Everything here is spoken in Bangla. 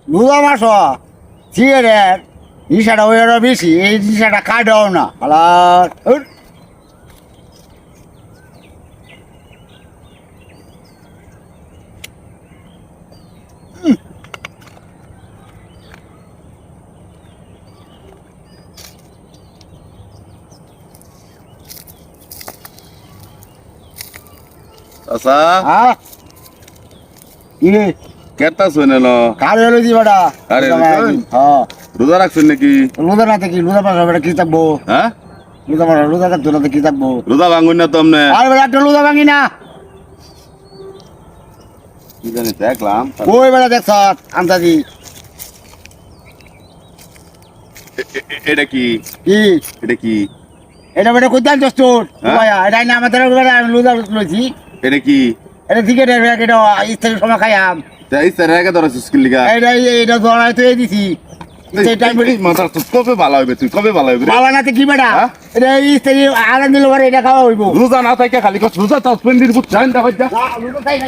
রোজা মাস সিগারেট নিশাটা ওই আরো বেশি এই নিশাটা কাটাও না আলার চাচা হ্যাঁ কি রে কেতা শুনে ন কার হলো দিবাটা কারে হলো? হ্যাঁ রোজা রাখছেন নাকি রোজা না থাকি রোজা পাশা বেটা কি থাকবো হ্যাঁ রোজা পাশা রোজা থাকতো না তো কি থাকবো রোজা ভাঙুন না তো আমনে আর বেটা একটা রোজা ভাঙি না কি জানি দেখলাম ওই বেটা দেখছ আন্দাজি এটা কি কি এটা কি এটা বেটা কই দাল দোস্ত হ্যাঁ? ভাইয়া এটা না আমাদের বেটা আমি রোজা লইছি এটা কি এটা দিকে এটা ইস্তারি সময় খাইয়াম তাই স্যার আগে ধরেছিস কি লিগা এটা ধরাই তো দিছি সেই টাইম মাথা তুই কবে ভালো হবে তুই কবে ভালো হবে রে? বাবা নাতে কি বেটা হ্যাঁ? এটা ইস্তারি আলাদা দিলে পরে এটা খাওয়া হইব রোজা না থাকে খালি রোজা সাসপেন্ডের বুঝছেন দেখা রোজা খাই না